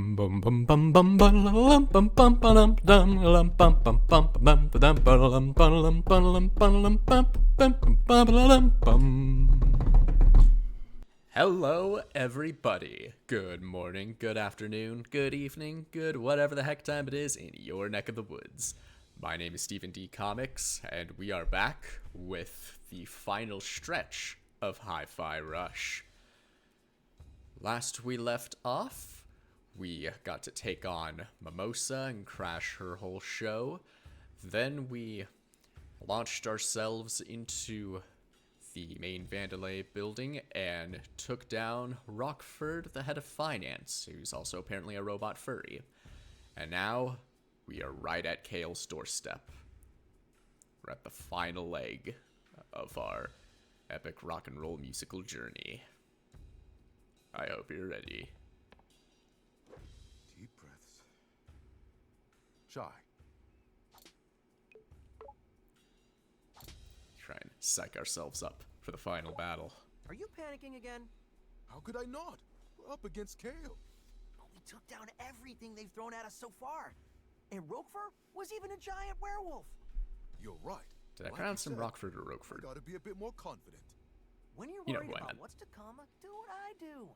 Hello, everybody. Good morning, good afternoon, good evening, good whatever the heck time it is in your neck of the woods. My name is Stephen D. Comics, and we are back with the final stretch of Hi-Fi Rush. Last we left off, we got to take on Mimosa and crash her whole show. Then we launched ourselves into the main Vandalay building and took down Rockford, the head of finance, who's also apparently a robot furry. And now we are right at Kale's doorstep. We're at the final leg of our epic rock and roll musical journey. I hope you're ready. Deep breaths. Shy. Try and psych ourselves up for the final battle. Are you panicking again? How could I not? We're up against Kale. But we took down everything they've thrown at us so far. And Roquefort was even a giant werewolf. You're right. Did I pronounce him Rockford or I Roquefort? gotta be a bit more confident. When you're You know worried who I about meant. what's to come, do what I do.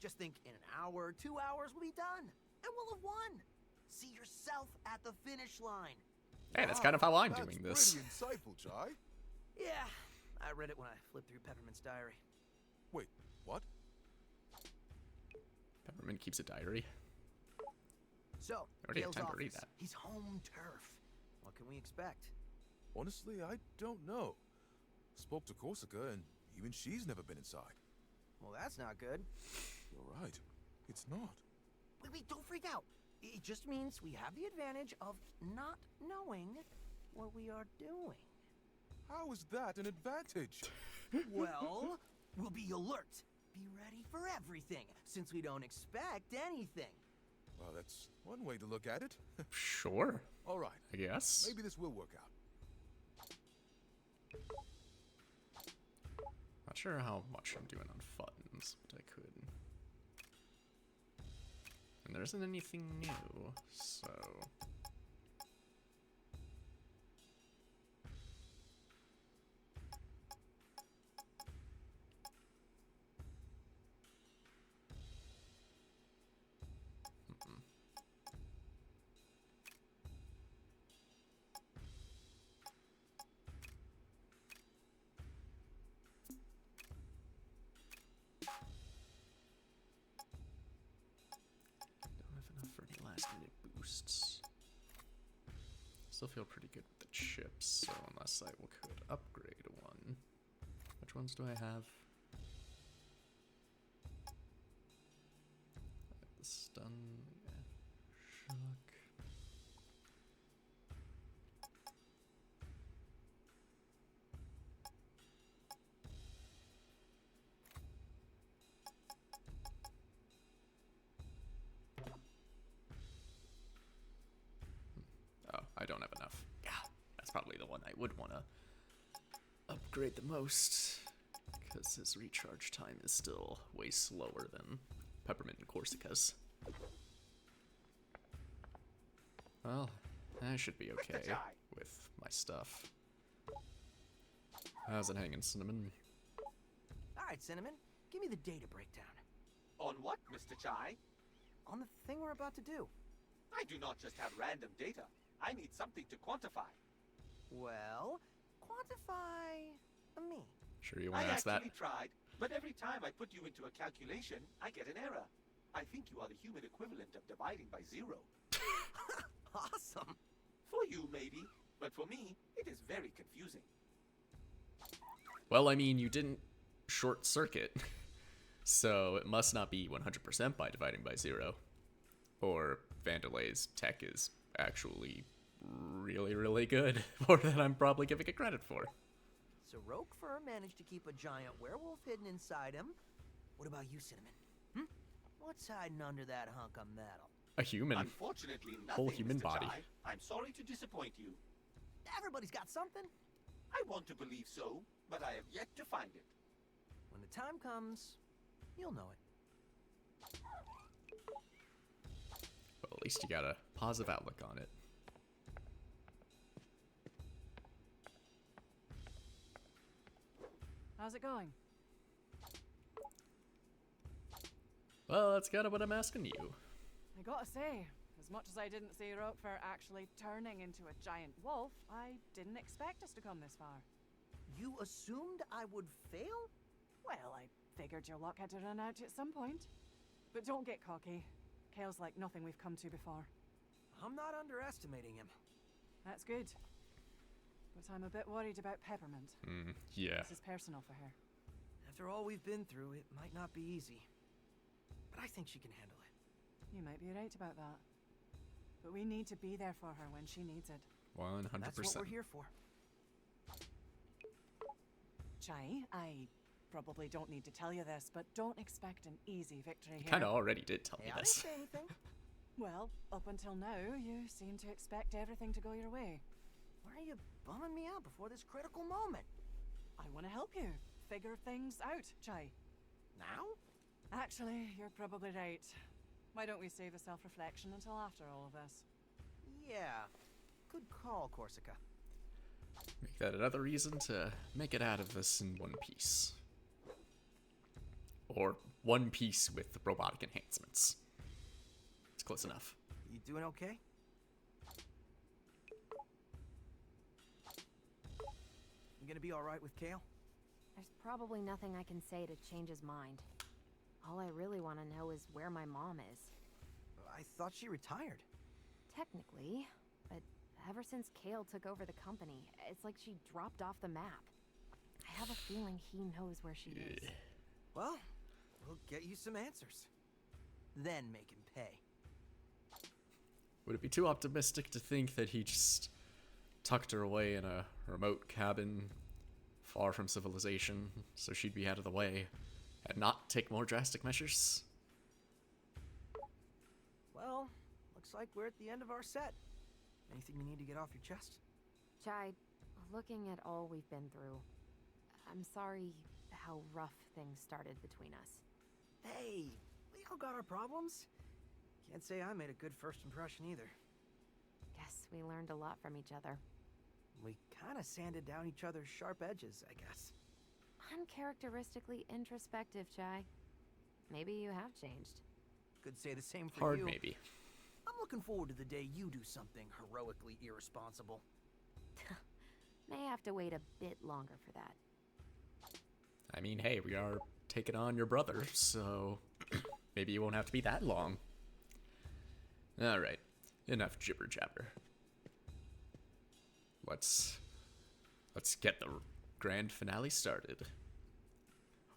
Just think in an hour, 2 hours, we'll be done. And we'll have won. See yourself at the finish line. Hey, that's kind of how I'm That's doing this. pretty insightful, Chai. Yeah, I read it when I flipped through Peppermint's diary. Wait, what? Peppermint keeps a diary. So, already have Kale's time to read office. that. He's home turf. What can we expect? Honestly, I don't know. Spoke to Corsica, and even she's never been inside. Well, that's not good. You're right. It's not. Wait, don't freak out. It just means we have the advantage of not knowing what we are doing. How is that an advantage? Well, we'll be alert. Be ready for everything, since we don't expect anything. Well, that's one way to look at it. Sure, All right. I guess. Maybe this will work out. Not sure how much I'm doing on buttons, but I could. And there isn't anything new, so... Don't have enough for any last minute boosts. Still feel pretty good with the chips, so unless I could upgrade one. Which ones do I have? The stun, shock. Oh, I don't have enough. Yeah, that's probably the one I would want to upgrade the most, because his recharge time is still way slower than Peppermint and Corsica's. Well, I should be okay with my stuff. How's it hanging, Cinnamon? All right, Cinnamon, give me the data breakdown. On what, Mr. Chai? On the thing we're about to do. I do not just have random data. I need something to quantify. Well, quantify me. Sure you I want to ask that? actually tried, but every time I put you into a calculation, I get an error. I think you are the human equivalent of dividing by 0. Awesome. For you, maybe, but for me, it is very confusing. Well, I mean, you didn't short circuit, so it must not be 100% by dividing by 0. Or Vandalay's tech is actually really, really good, more than I'm probably giving it credit for. So Roquefort managed to keep a giant werewolf hidden inside him. What about you, Cinnamon? What's hiding under that hunk of metal? A human. Unfortunately, nothing, Whole human Mr. body. Chai. I'm sorry to disappoint you. Everybody's got something. I want to believe so, but I have yet to find it. When the time comes, you'll know it. least you got a positive outlook on it. How's it going? Well, that's kind of what I'm asking you. I gotta say, as much as I didn't see Roquefort actually turning into a giant wolf, I didn't expect us to come this far. You assumed I would fail? Well, I figured your luck had to run out at some point. But don't get cocky. Kale's like nothing we've come to before. I'm not underestimating him. That's good. But I'm a bit worried about Peppermint. Yeah. This is personal for her. After all we've been through, it might not be easy. But I think she can handle it. You might be right about that. But we need to be there for her when she needs it. 100%. That's what we're here for. Chai, I probably don't need to tell you this, but don't expect an easy victory here. Kind of already did tell me Hey, I didn't this. say anything. Well, up until now, you seem to expect everything to go your way. Why are you bumming me out before this critical moment? I want to help you figure things out, Chai. Now? Actually, you're probably right. Why don't we save a self-reflection until after all of this? Yeah. Good call, Corsica. Make that another reason to make it out of this in one piece. Or one piece with robotic enhancements. It's close enough. You doing okay? You gonna be alright with Kale? There's probably nothing I can say to change his mind. All I really want to know is where my mom is. I thought she retired. Technically, but ever since Kale took over the company, it's like she dropped off the map. I have a feeling he knows where she is. Well, we'll get you some answers. Then make him pay. Would it be too optimistic to think that he just tucked her away in a remote cabin far from civilization so she'd be out of the way and not take more drastic measures? Well, looks like we're at the end of our set. Anything you need to get off your chest? Chai, looking at all we've been through, I'm sorry how rough things started between us. Hey, we all got our problems. Can't say I made a good first impression either. Guess we learned a lot from each other. We kinda sanded down each other's sharp edges, I guess. Uncharacteristically introspective, Chai. Maybe you have changed. Could say the same for Hard, you. maybe. I'm looking forward to the day you do something heroically irresponsible. May have to wait a bit longer for that. I mean, hey, we are taking on your brother, so maybe it won't have to be that long. Alright, enough jibber jabber. Let's get the grand finale started.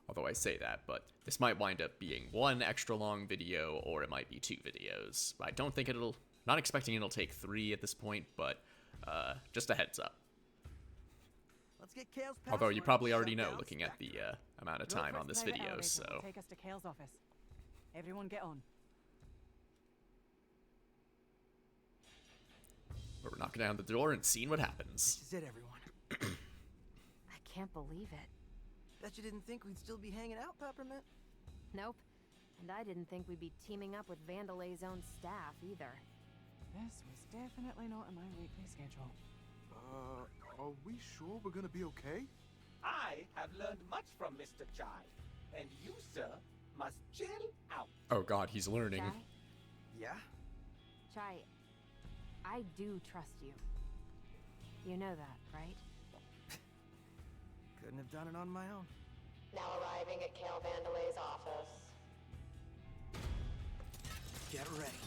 Although I say that, but this might wind up being one extra long video, or it might be 2 videos. I don't think not expecting it'll take 3 at this point, but just a heads up. Let's get Kale's Although you password probably and already shut know, down looking at the Spectre. amount of time on this Private video, elevator so... will take us to Kale's office. Everyone get on. We're knocking down the door and seeing what happens. This is it, everyone. I can't believe it. Bet you didn't think we'd still be hanging out, Peppermint? Nope. And I didn't think we'd be teaming up with Vandelay's own staff, either. This was definitely not in my weekly schedule. Are we sure we're gonna be okay? I have learned much from Mr. Chai, and you, sir, must chill out. Oh god, he's learning. Chai? Yeah? Chai, I do trust you. You know that, right? Couldn't have done it on my own. Now arriving at Kale Vandelay's office. Get ready.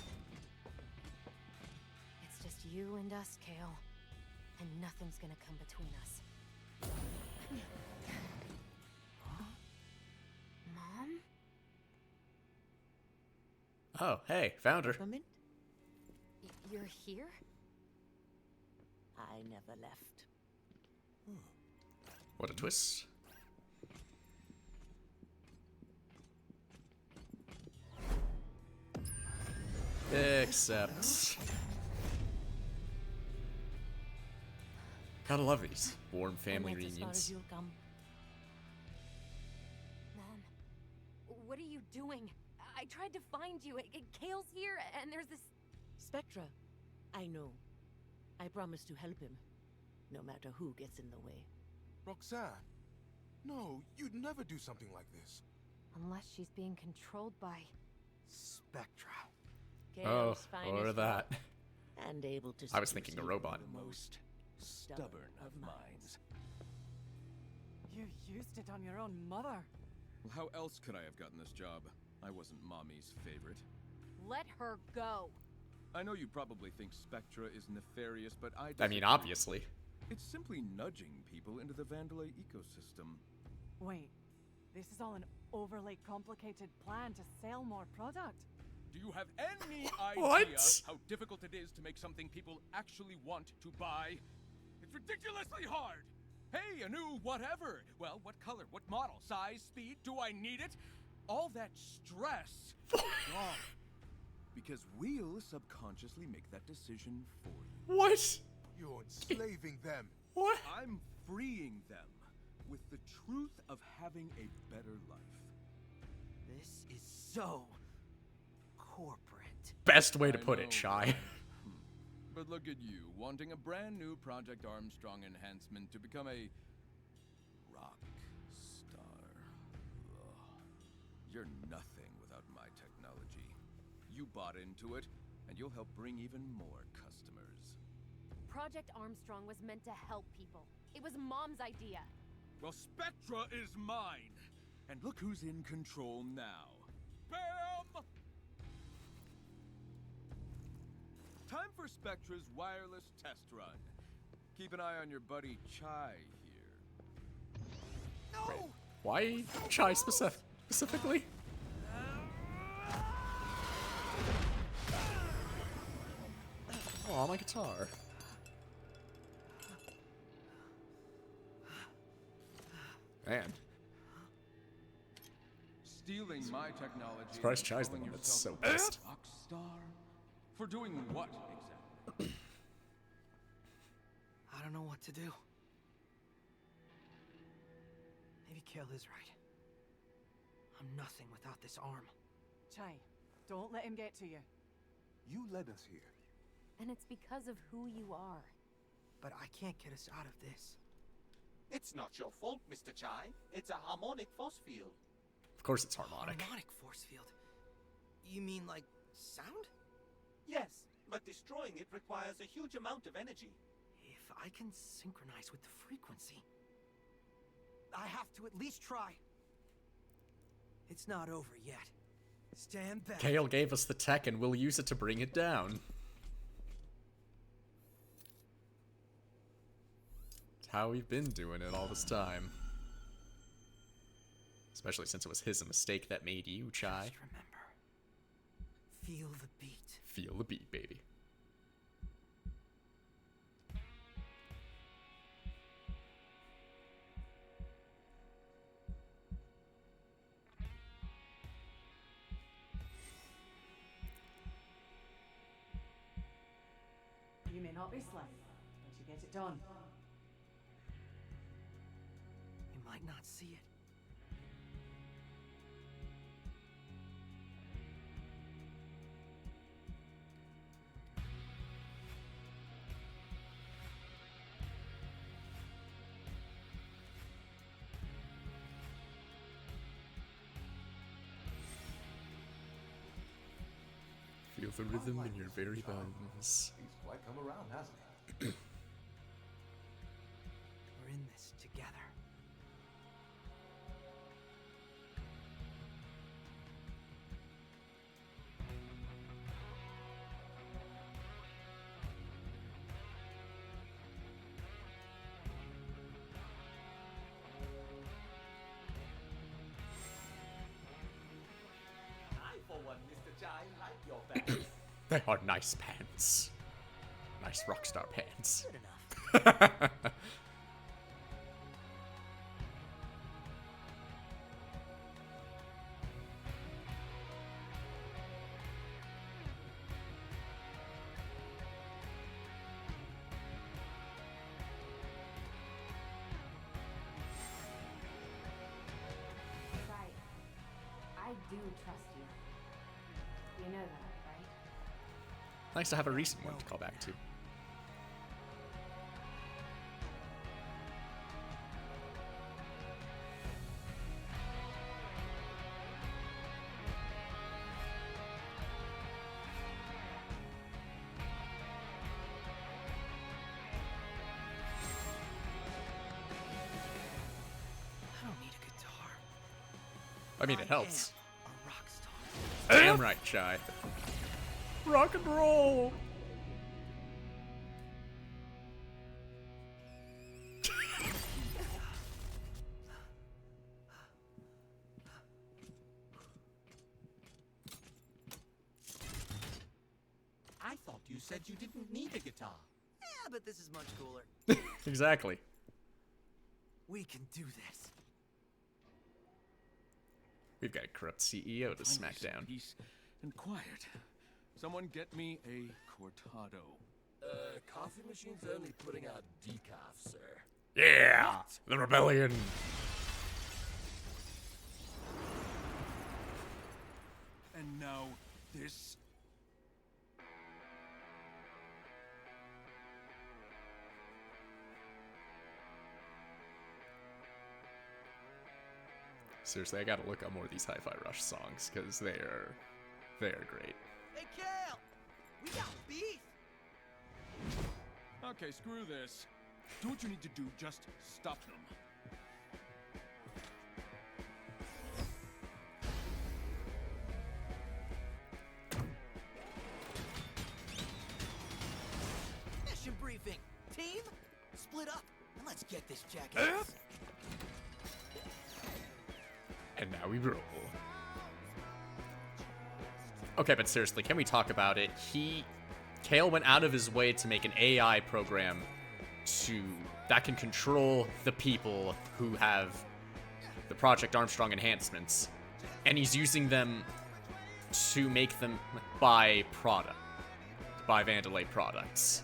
It's just you and us, Kale. And nothing's gonna come between us. Mom? Oh, hey, found her. Peppermint? You're here? I never left. What a twist. Except... Gotta love these warm family reunions. Mom, what are you doing? I tried to find you. Kale's here, and there's this Spectra, I know. I promise to help him, no matter who gets in the way. Roxanne, no, you'd never do something like this. Unless she's being controlled by... Spectra. Chaos or finest that. and able to I was seduce thinking a even robot. the most stubborn of minds. You used it on your own mother. Well, how else could I have gotten this job? I wasn't Mommy's favorite. Let her go. I know you probably think Spectra is nefarious, but I I mean, disagree. obviously. It's simply nudging people into the Vandalay ecosystem. Wait, this is all an overly complicated plan to sell more product. Do you have any idea What? how difficult it is to make something people actually want to buy? It's ridiculously hard! Hey, a new whatever! Well, what color, what model, size, speed, do I need it? All that stress is gone. Because we'll subconsciously make that decision for you. What? You're enslaving them. What? I'm freeing them with the truth of having a better life. This is so corporate. Best way to I put know, it, Shy. right? But look at you, wanting a brand new Project Armstrong enhancement to become a rock star. Ugh. You're nothing without my technology. You bought into it, and you'll help bring even more customers. Project Armstrong was meant to help people. It was Mom's idea. Well, Spectra is mine! And look who's in control now. Bam! Time for Spectra's wireless test run. Keep an eye on your buddy Chai here. No! Why Chai specifically? Oh, my guitar. Man, Stealing my technology. Surprised and Chai's the calling one that's so yourself a pissed. rock star? For doing what exactly? I don't know what to do. Maybe Kale is right. I'm nothing without this arm. Chai, don't let him get to you. You led us here. And it's because of who you are. But I can't get us out of this. It's not your fault, Mr. Chai. It's a harmonic force field. Of course it's harmonic. Harmonic force field. You mean like sound? Yes, but destroying it requires a huge amount of energy. If I can synchronize with the frequency, I have to at least try. It's not over yet. Stand back. Kale gave us the tech and we'll use it to bring it down. It's how we've been doing it all this time. Especially since it was his mistake that made you, Chai. Just remember. Feel the beat. Feel the beat, baby. You may not be slim, but you get it done. You might not see it. Feel the rhythm in your very bones. He's quite come around, hasn't he? We're in this together. I, for one, Mr. Chai, like your pants. They are nice pants. Nice rockstar pants. Good enough. Right. I do trust you. You know that, right? Nice to have a recent one to call back to. I don't need a guitar. I mean, it helps. I am a rock star. Damn right, Chai. Rock and roll! I thought you said you didn't need a guitar. Yeah, but this is much cooler. Exactly. We can do this. We've got a corrupt CEO to smack Finally some down. Peace and quiet. Someone get me a cortado. Coffee machine's only putting out decaf, sir. Yeah! The rebellion! And now this. Seriously, I gotta look up more of these Hi-Fi Rush songs, because they are great. Hey, Kale! We got beef! Okay, screw this. Do what you need to do, just stop them. Mission briefing. Team, split up and let's get this jackass. And now we roll. Okay, but seriously, can we talk about it? Kale went out of his way to make an AI program that can control the people who have the Project Armstrong enhancements. And he's using them to make them buy Vandalay products.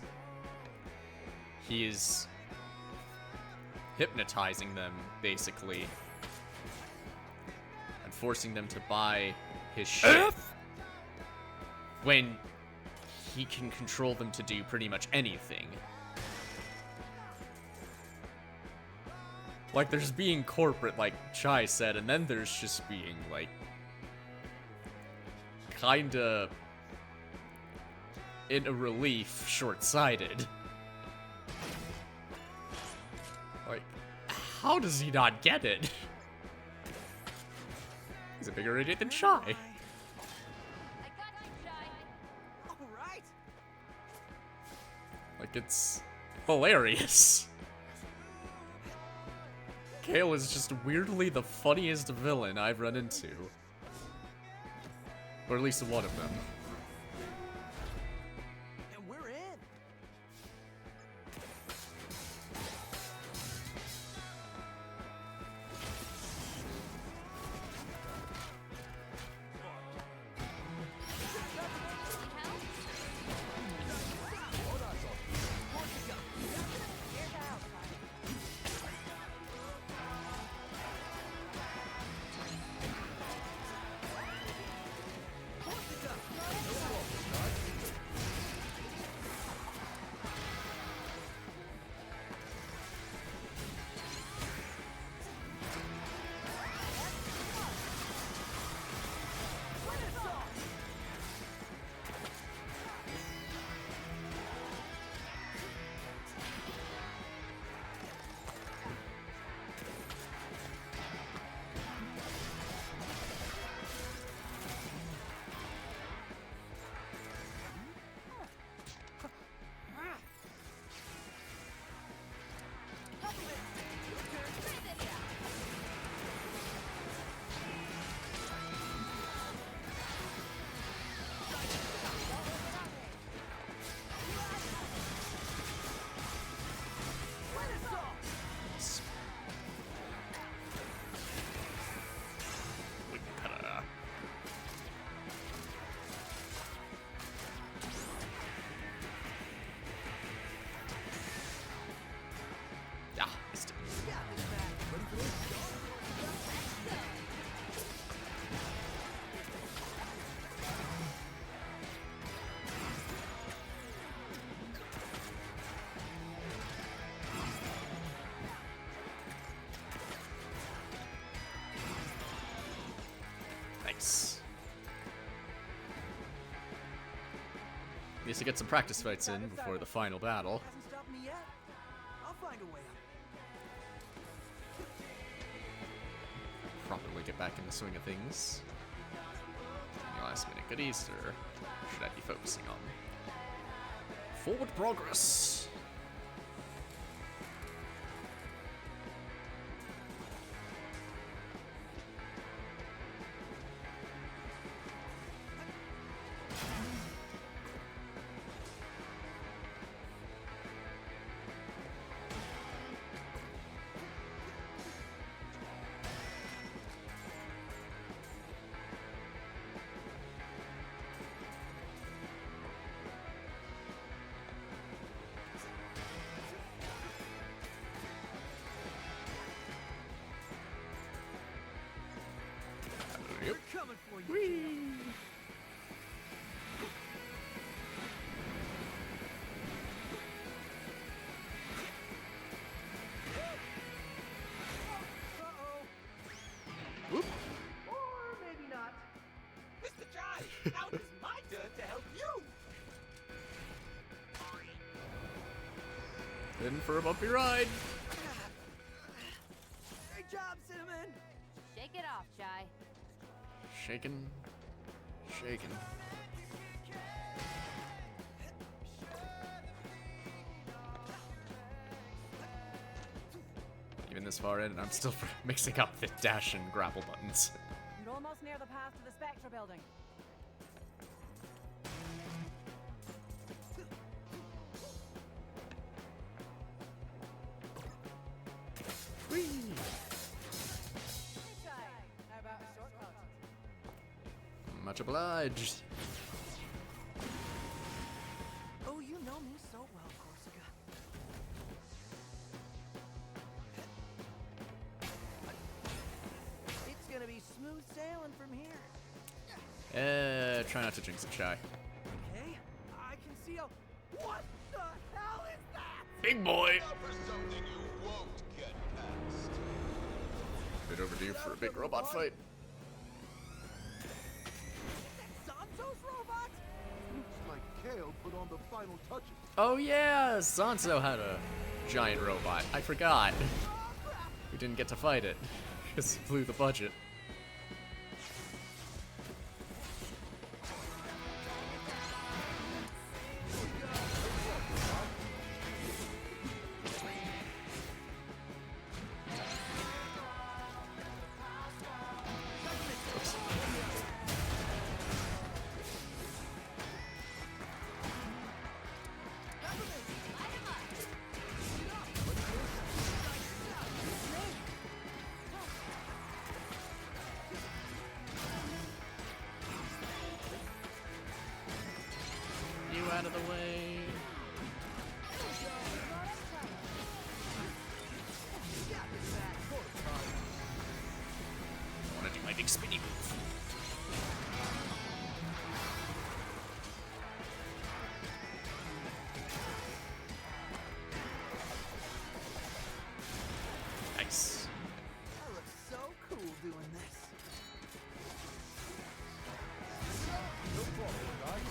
He is hypnotizing them, basically, and forcing them to buy his shit. When he can control them to do pretty much anything. Like, there's being corporate, like Chai said, and then there's just being, like, kinda, in a relief, short-sighted. Like, how does he not get it? He's a bigger idiot than Chai. Alright. Like, it's hilarious. Kale is just weirdly the funniest villain I've run into. Or at least one of them. And we're in. Needs to get some practice fights in before the final battle. Hasn't stopped me yet. I'll find a way out. Probably get back in the swing of things. Any last minute goodies, or should I be focusing on forward progress? Yep. We're coming for you. Whoop. Or maybe not. Mr. Jai, now it is my turn to help you. In for a bumpy ride. Great job, Cinnamon. Shake it off, Chai. Shaking, shaking. Even this far in, and I'm still mixing up the dash and grapple buttons. You're almost near the path to the Spectra building. Whee! Hey, Chai. How about a shortcut? Much obliged. Oh, you know me so well, Corsica. It's gonna be smooth sailing from here. Try not to jinx it, Shy. Okay, I can see a... What the hell is that? Big boy! For something you won't get past. Bit overdue for a big robot fight. Sanso's robot? Looks like Kale put on the final touches. Oh yeah, Sanso had a giant robot. I forgot. We didn't get to fight it because it blew the budget. You out of the way. I want to do my big spinny move. Nice. I look so cool doing this. No problem, guys.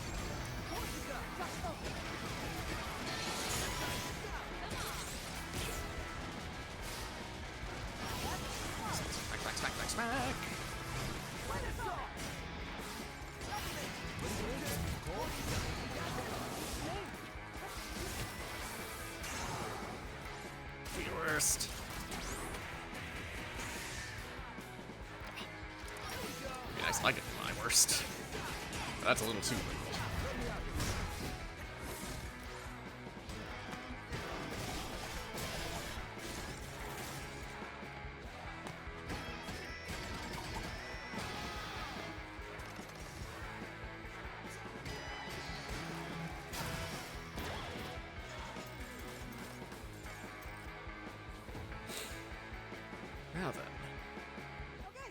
Smack, smack, smack, smack, smack. The worst. It'd be nice if I could do my worst. But that's a little too late. Now then. Okay,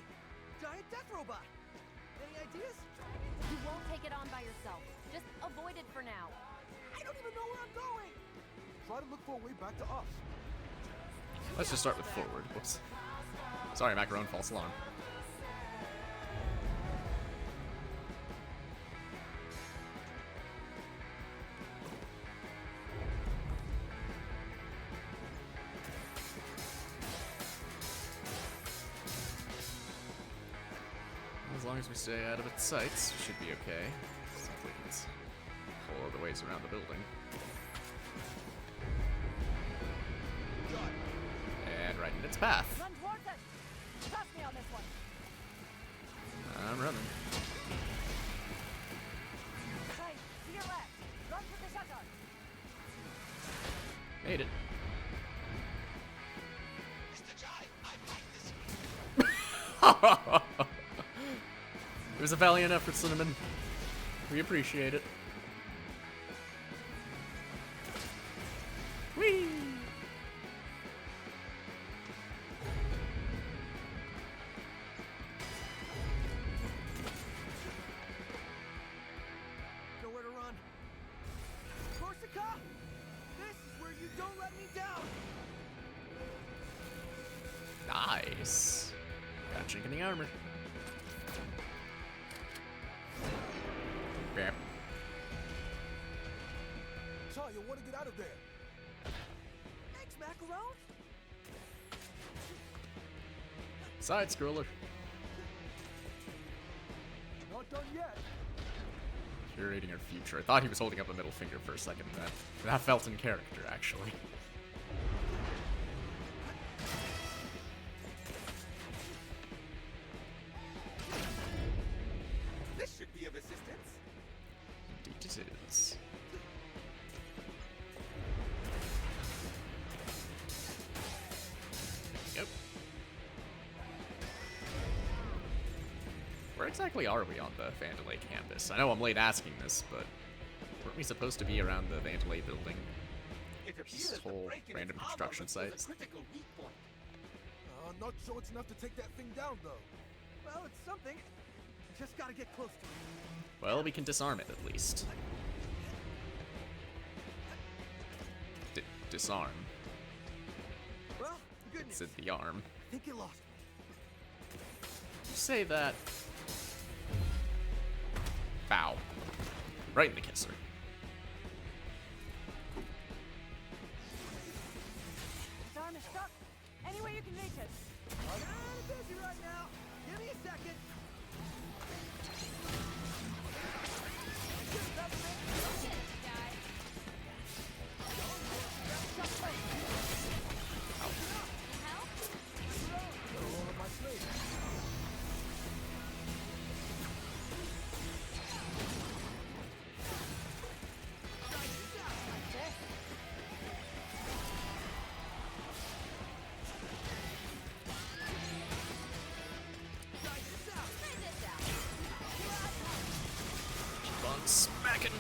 giant death robot. Any ideas? You won't take it on by yourself. Just avoid it for now. I don't even know where I'm going. Try to look for a way back to us. Let's just start with forward. Whoops. Sorry, Macaron, false alarm. long as we stay out of its sights, we should be okay. Seems like it's all other ways around the building. And right in its path. Run towards it! Trust me on this one. I'm running. Right, to your left. Run for the shutter. Made it. It was a valiant effort, Cinnamon. We appreciate it. Whee! Nowhere to run. Corsica! This is where you don't let me down! Nice. Got a chink in the armor. Bam. Chai, you want to get out of there? Thanks, macarons! Side scroller. Not done yet. Curating our future. I thought he was holding up a middle finger for a second. That felt in character, actually. This should be of assistance. Indeed it is. Yep. Where exactly are we on the Vandalay campus? I know I'm late asking this, but weren't we supposed to be around the Vandalay building? It appears This the whole break in random its armor construction must be the sites. critical weak point. Not sure it's enough to take that thing down, though. Well, it's something. Just gotta get close to it. Well, we can disarm it at least. Disarm. Well, good news. Said the arm. I think you lost me. You say that. Bow. Right in the kisser. This arm is stuck. Any way you can reach it. I'm kinda busy right now. Give me a second. Keep on smacking.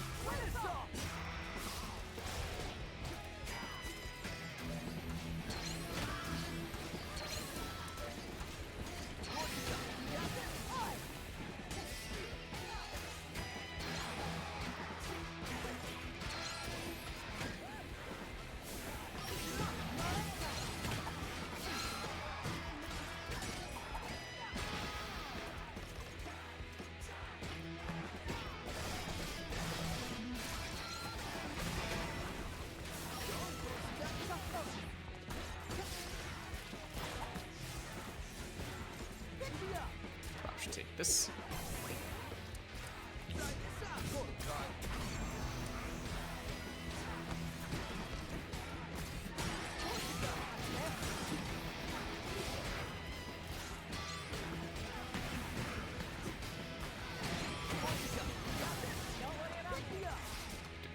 Probably should take this.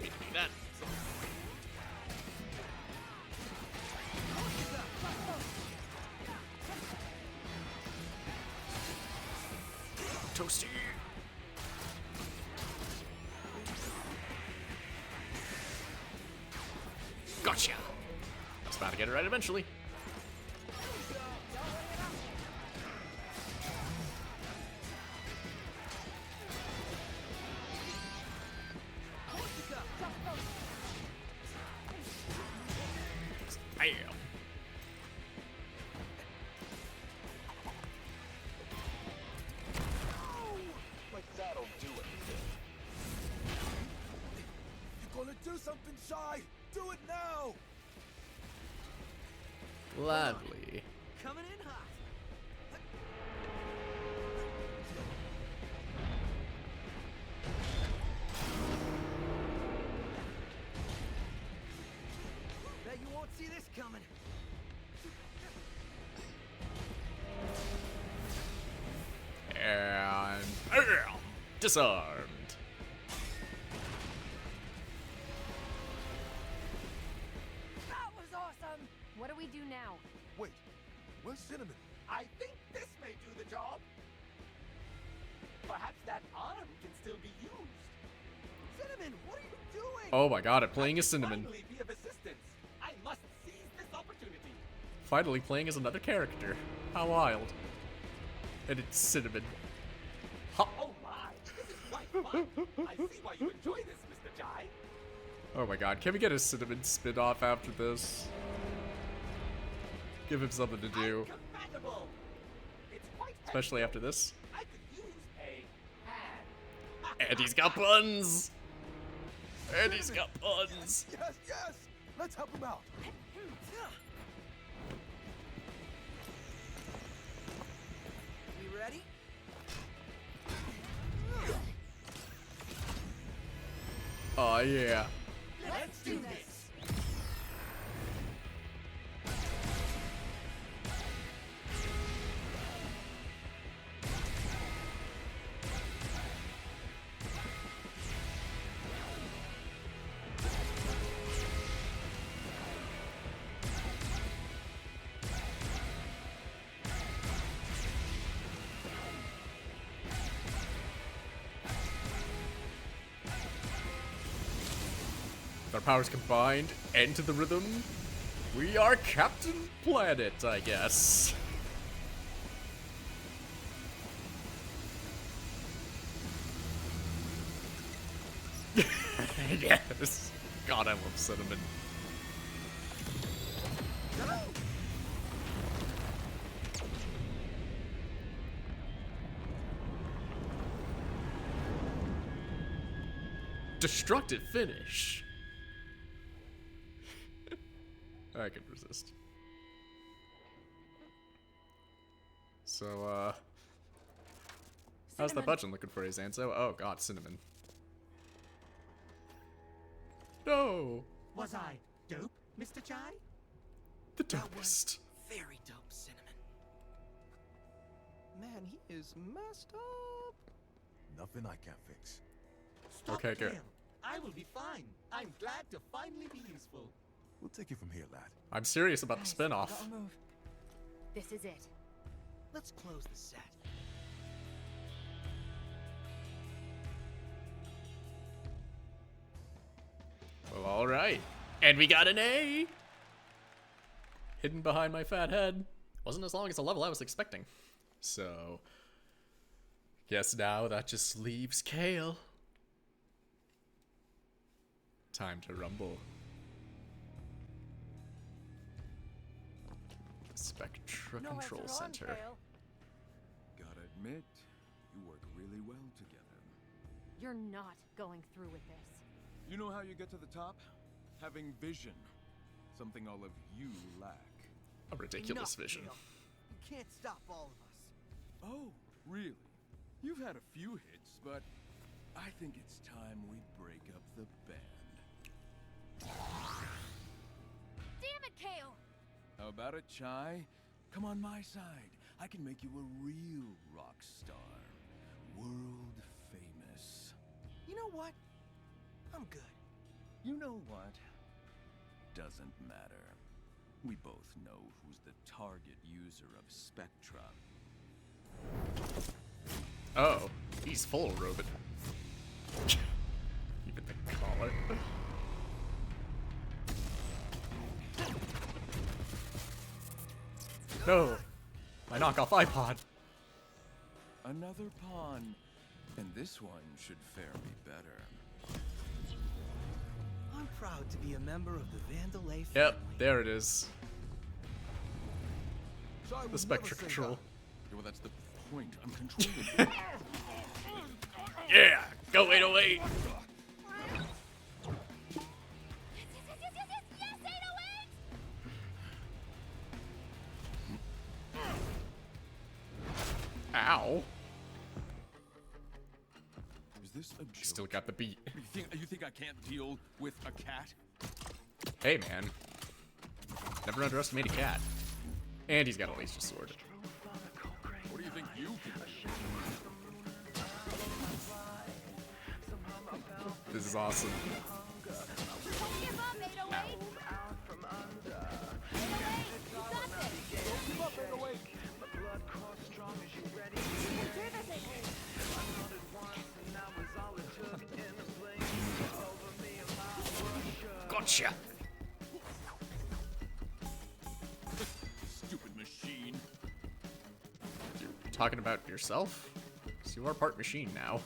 Didn't mean to do that. Toasty. Gotcha. I was about to get it right eventually. Bam. Like that'll do it. You gonna do something, Shy? Do it now! Lovely. Coming in hot. Don't see this coming. And disarmed. That was awesome! What do we do now? Wait, where's Cinnamon? I think this may do the job. Perhaps that arm can still be used. Cinnamon, what are you doing? Oh my god, I'm playing as Cinnamon. Finally be of assistance. I must seize this opportunity. Finally playing as another character. How wild. And it's Cinnamon. Ha! Oh my, this is quite fun. I see why you enjoy this, Mr. Jai. Oh my god, can we get a Cinnamon spin-off after this? Give him something to do. Compatible. It's quite Especially after this. I could use a hand. And he's got buns! And he's got buns! Yes, yes! Let's help him out. You ready? Oh yeah. Let's do this. With our powers combined and to the rhythm, we are Captain Planet, I guess. Yes. God, I love Cinnamon. Destructive finish. I can resist. So, how's the budget looking for you, Zanzo? Oh god, Cinnamon. No! Was I dope, Mr. Jai? The dopest. Very dope, Cinnamon. Man, he is messed up. Nothing I can't fix. Stop Okay, good. Kale. I will be fine. I'm glad to finally be useful. We'll take it from here, lad. I'm serious about the spin-off. Gotta move. This is it. Let's close the set. Well, alright. And we got an A! Hidden behind my fat head. Wasn't as long as the level I was expecting. So, guess now that just leaves Kale. Time to rumble. Spectra Control Center. Gotta admit, you work really well together. You're not going through with this. You know how you get to the top? Having vision. Something all of you lack. A ridiculous Enough, vision. Kale. You can't stop all of us. Oh, really? You've had a few hits, but I think it's time we break up the band. Damn it, Kale! How about it, Chai? Come on my side. I can make you a real rock star. World famous. You know what? I'm good. You know what? Doesn't matter. We both know who's the target user of Spectra. Oh, he's full robot. Even the collar. No! My knockoff iPod! Another pawn. And this one should fare me better. I'm proud to be a member of the Vandalay family. Yep, there it is. Sorry, The we'll Spectra never say Control. no. Yeah, well, that's the point. I'm controlling. Yeah! Go 808! Ow! Is this a joke? Still got the beat. You think I can't deal with a cat? Hey man, Never underestimate a cat. And he's got a laser sword. What do you think you can do? This is awesome. Don't give up, 808! 808, you got this! Don't give up, 808. You can do this, 808! Gotcha! Stupid machine. You're talking about yourself? So you are part machine now.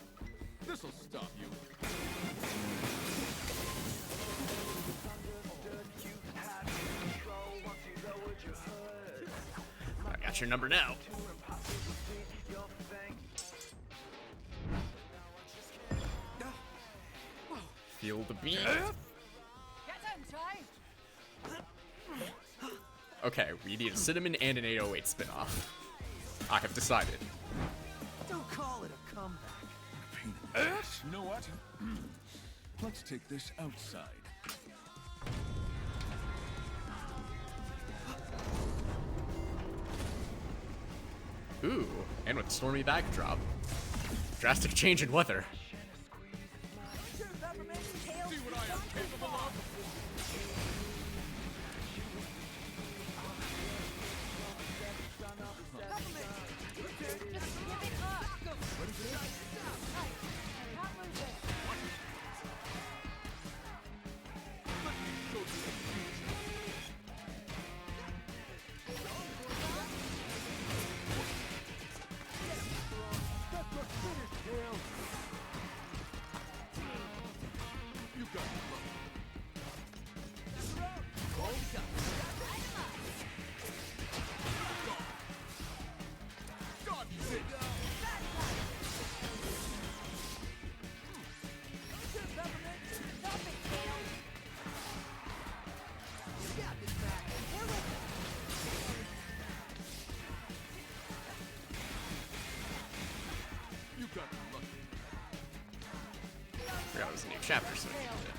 This'll stop you. I got your number now. Feel the beat. Get him, Chai! Okay, we need a cinnamon and an 808 spinoff. I have decided. Don't call it a comeback. Pain in the ass. You know what? Let's take this outside. Ooh, and with stormy backdrop. Drastic change in weather. See what I am capable of? Just give it up! Can't lose this. You got it. God, you You got lucky. Forgot it was a new chapter, so we needed it.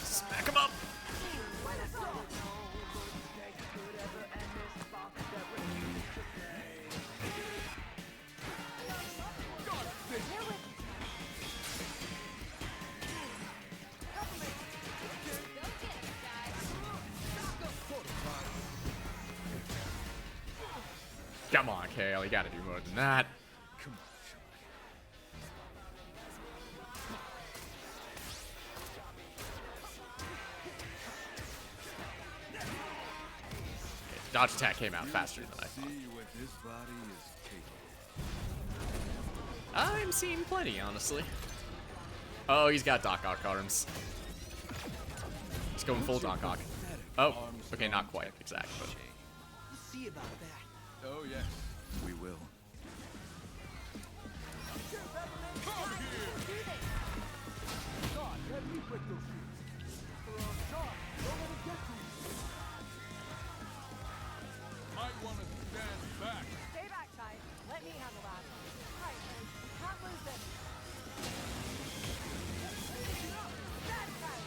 Smack him up! Come on, Kale, you gotta do more than that. Come on, Dodge attack came out faster than I see thought. what this body is capable. I'm seeing plenty, honestly. Oh, he's got Doc Ock arms. He's going full Doc Ock. Oh, okay, not quite exact, but See about that. Oh yes, we will. Might want to stand back. Stay back, Chai. Let me handle that. Right. Can't lose this. That's right.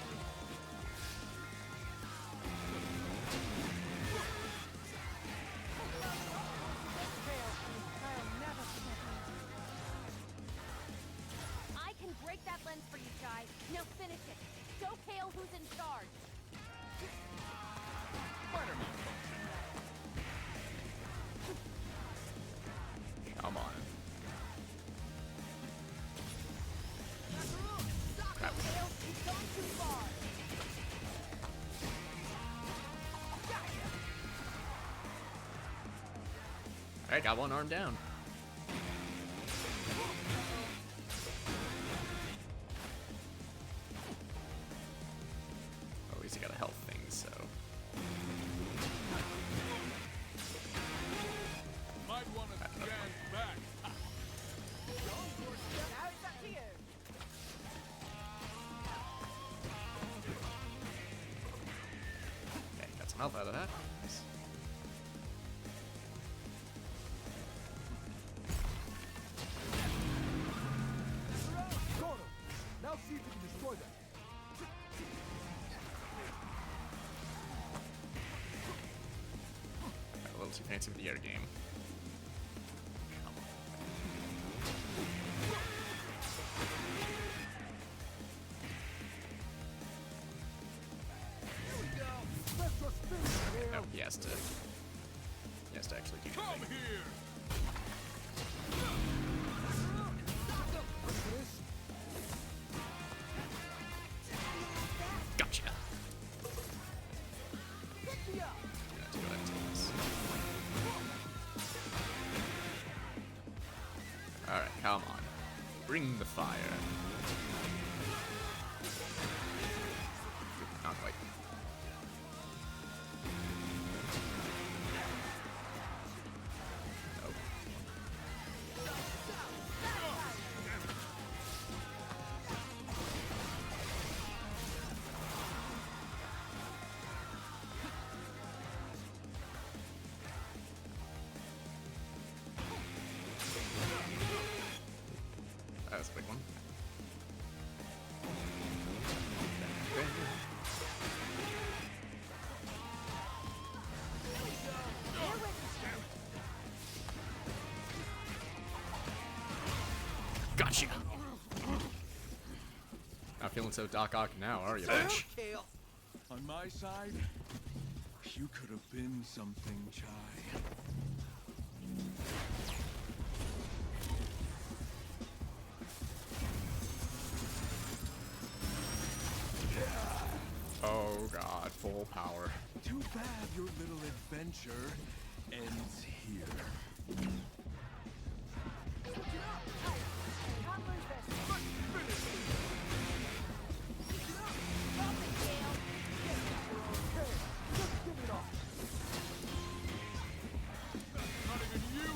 I'll never forget you. I can break that lens for you, Chai. Now finish it. Show Kale who's in charge. come on. Crap. Kale, you've gone too far. Alright, got one arm down. Oh, at least he got a health thing, so. Might want to stand back. Now it's up to you. Okay, got some health out of that. Nice. too fancy with the air game. Oh, he has to actually do the thing. Here. Gotcha. I'm gonna have to go ahead and take this. Alright, come on. Bring the fire. Not quite. Nope. That was a big one. Gotcha. Not feeling so Doc Ock now, are you, bitch? On my side, you could have been something, Chai. Oh god, full power. Too bad your little adventure ends here. Not even you.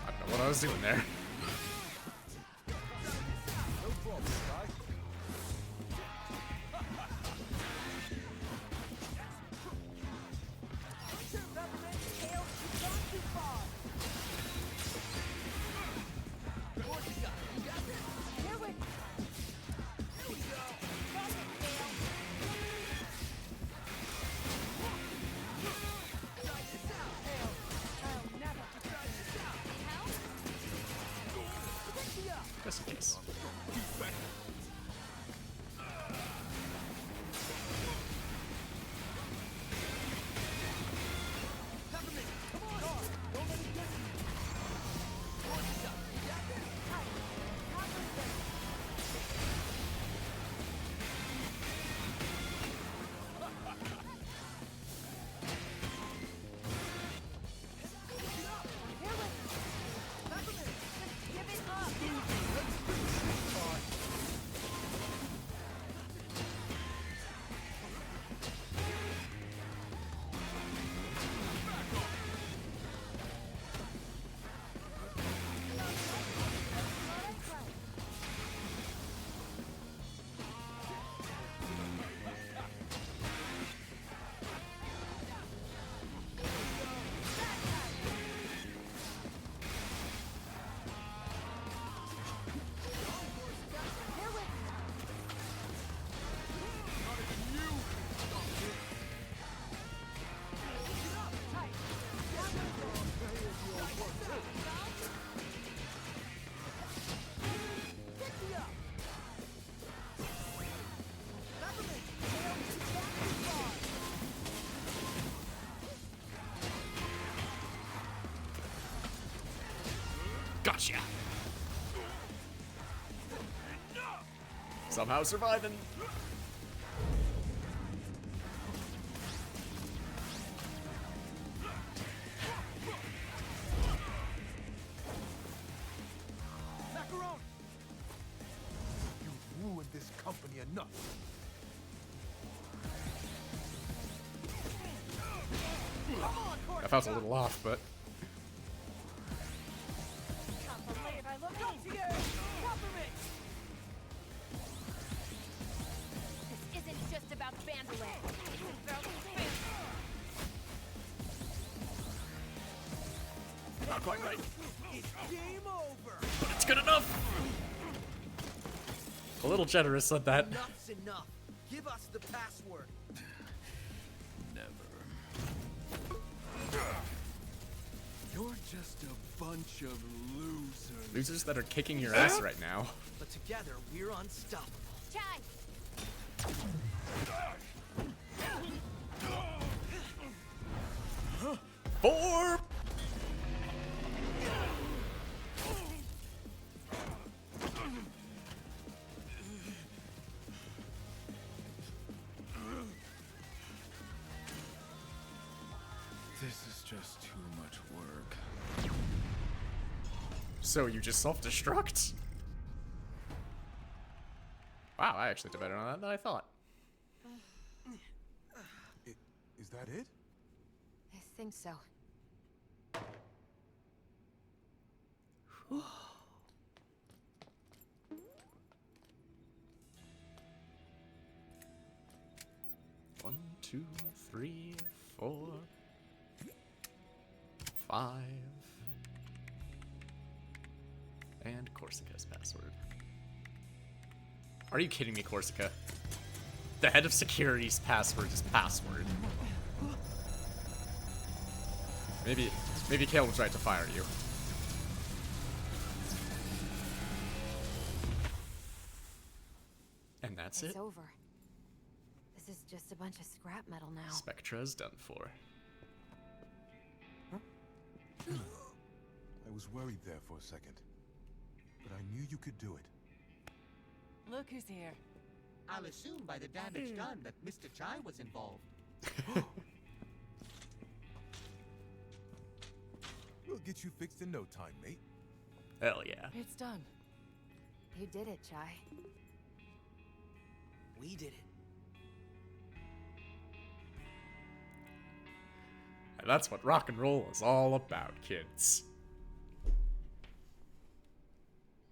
I don't know what I was doing there. Just in case. Gotcha. Somehow surviving. You've ruined this company enough. That felt a little off, but Can't believe I looked up to you! Compliment! Not quite right. It's game over. But it's good enough. A little generous at that. Enough's enough. Give us the password. Never. You're just a bunch of losers. Losers that are kicking your ass right now. But together, we're unstoppable. Chai! Four. This is just too much work. So you just self-destruct? Wow, I actually did better on that than I thought. Is that it? I think so. One, two, three, 4, 5. And Corsica's password. Are you kidding me, Corsica? The head of security's password is password. Maybe Kale was right to fire you. And that's It's it. over. This is just a bunch of scrap metal now. Spectra's done for. I was worried there for a second. But I knew you could do it. Look who's here. I'll assume by the damage done that Mr. Chai was involved. We'll get you fixed in no time, mate. Hell yeah. It's done. You did it, Chai. We did it. And that's what rock and roll is all about, kids.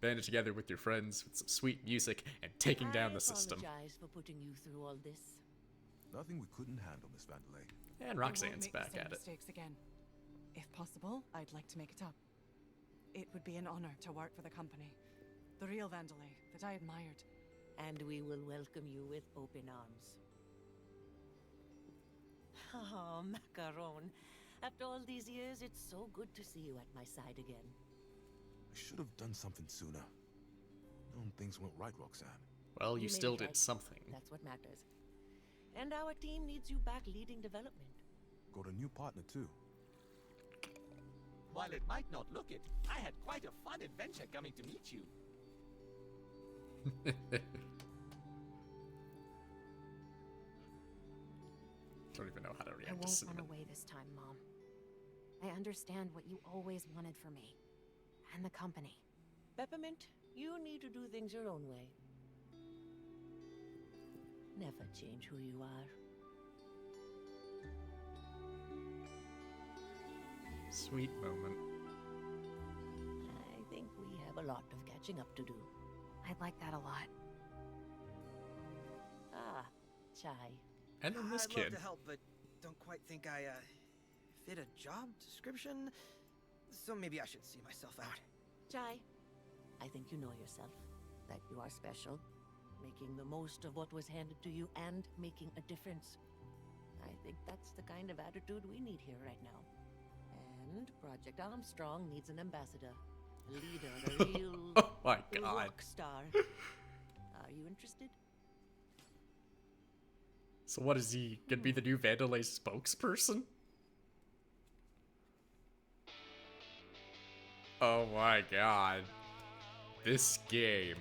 Band it together with your friends with some sweet music and taking down the system. I apologize for putting you through all this. Nothing we couldn't handle, Miss Vandelay. And I won't Roxanne's make the back same at it. mistakes again. If possible, I'd like to make it up. It would be an honor to work for the company. The real Vandelay that I admired. And we will welcome you with open arms. Oh, Macaron. After all these years, it's so good to see you at my side again. I should have done something sooner. Known things went right, Roxanne. Well, you made still it did right. something. That's what matters. And our team needs you back leading development. Got a new partner, too. While it might not look it, I had quite a fun adventure coming to meet you. Don't even know how to I react to won't Cinnamon. run away this time, Mom. I understand what you always wanted for me. And the company. Peppermint, you need to do things your own way. Never change who you are. Sweet moment. I think we have a lot of catching up to do. I'd like that a lot. Ah, Chai. And on this I'd kid. love to help, but don't quite think I, fit a job description. So maybe I should see myself out. Chai, I think you know yourself, that you are special, making the most of what was handed to you and making a difference. I think that's the kind of attitude we need here right now. And Project Armstrong needs an ambassador, a leader, a real Oh my god. rock star. Are you interested? So what is he gonna be, the new Vandelay spokesperson? Oh my god. This game.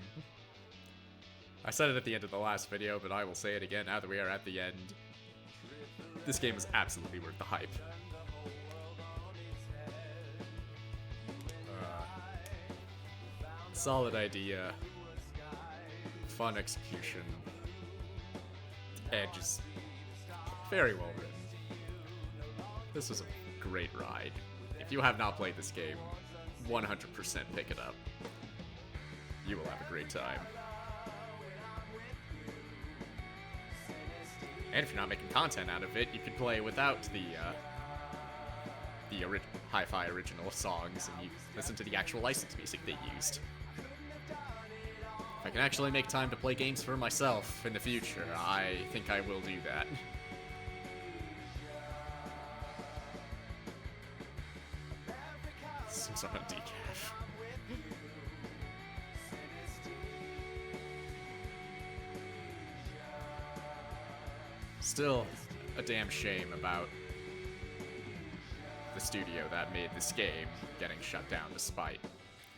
I said it at the end of the last video, but I will say it again now that we are at the end. This game is absolutely worth the hype. Solid idea. Fun execution. And just very well written. This was a great ride. If you have not played this game, 100% pick it up. You will have a great time. And if you're not making content out of it, you could play without the hi-fi original songs, and you listen to the actual licensed music they used. If I can actually make time to play games for myself in the future, I think I will do that. Some sort of decaf. Still a damn shame about the studio that made this game getting shut down despite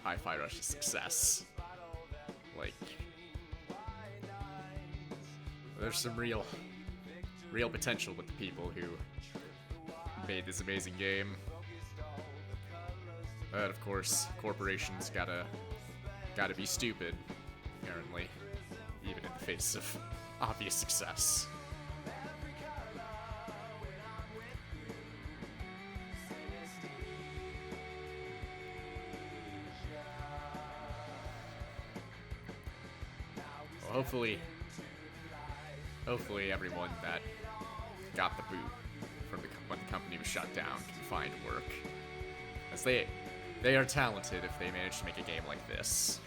Hi-Fi Rush's success. Like, there's some real potential with the people who made this amazing game. But of course, corporations gotta be stupid, apparently, even in the face of obvious success. Well, hopefully everyone that got the boot from when the company was shut down can find work, as they are talented if they manage to make a game like this.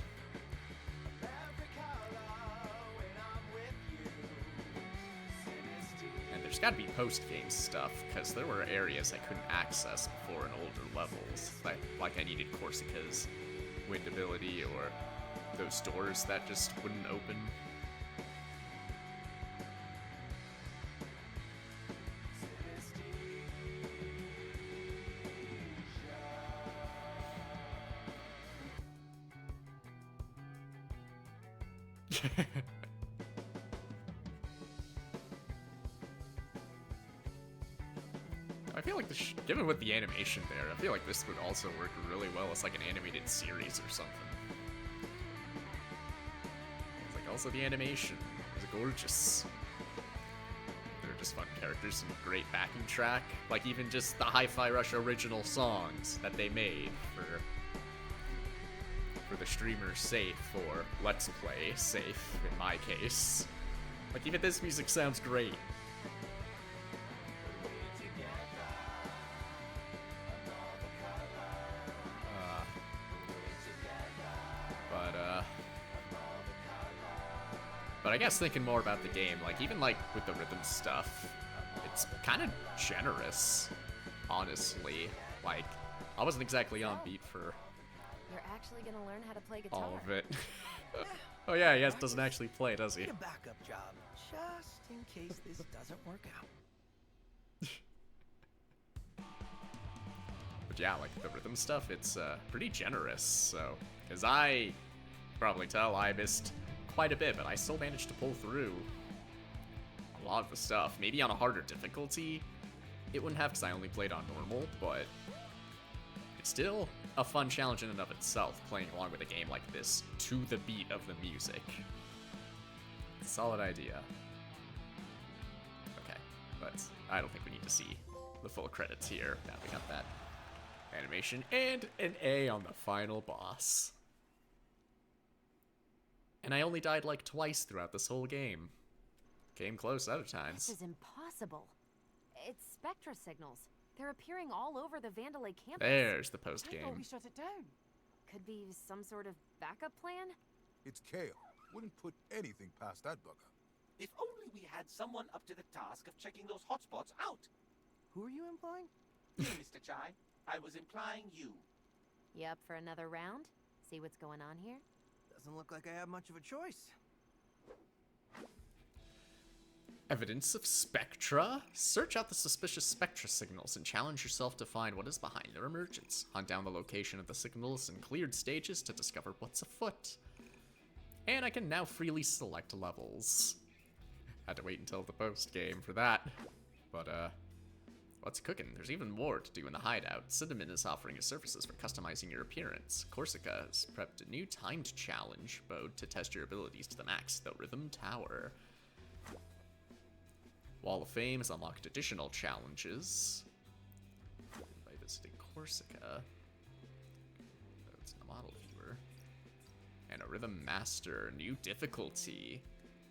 And there's gotta be post-game stuff, because there were areas I couldn't access before in older levels, like I needed Corsica's wind ability, or those doors that just wouldn't open. I feel like given with the animation there, I feel like this would also work really well as like an animated series or something. It's like also the animation is gorgeous. They're just fun characters and great backing track. Like even just the Hi-Fi Rush original songs that they made for the streamer's safe, or Let's Play safe in my case. Like even this music sounds great. But I guess thinking more about the game, like even like with the rhythm stuff, it's kind of generous, honestly. Like I wasn't exactly on beat for You're actually gonna learn how to play guitar. all of it. Oh yeah, he doesn't actually play, does he? Need a backup job, just in case this doesn't work out. But yeah, like the rhythm stuff, it's pretty generous. So, because I probably tell I missed quite a bit, but I still managed to pull through a lot of the stuff. Maybe on a harder difficulty, it wouldn't have because I only played on normal, but it's still a fun challenge in and of itself, playing along with a game like this to the beat of the music. Solid idea. Okay, but I don't think we need to see the full credits here. Now we got that animation and an A on the final boss. And I only died like twice throughout this whole game. Came close other times. This is impossible. It's spectra signals. They're appearing all over the Vandalay campus. There's the post I thought game. we shut it down. Could be some sort of backup plan? It's Kale. Wouldn't put anything past that bugger. If only we had someone up to the task of checking those hotspots out. Who are you implying? You, Mr. Chai. I was implying you. You up for another round? See what's going on here? Doesn't look like I have much of a choice. Evidence of spectra? Search out the suspicious spectra signals and challenge yourself to find what is behind their emergence. Hunt down the location of the signals in cleared stages to discover what's afoot. And I can now freely select levels. Had to wait until the post game for that. But, what's cooking? There's even more to do in the hideout. Cinnamon is offering his services for customizing your appearance. Corsica has prepped a new timed challenge mode to test your abilities to the max, the Rhythm Tower. Wall of Fame has unlocked additional challenges by visiting Corsica. It's in the model viewer. And a Rhythm Master, new difficulty.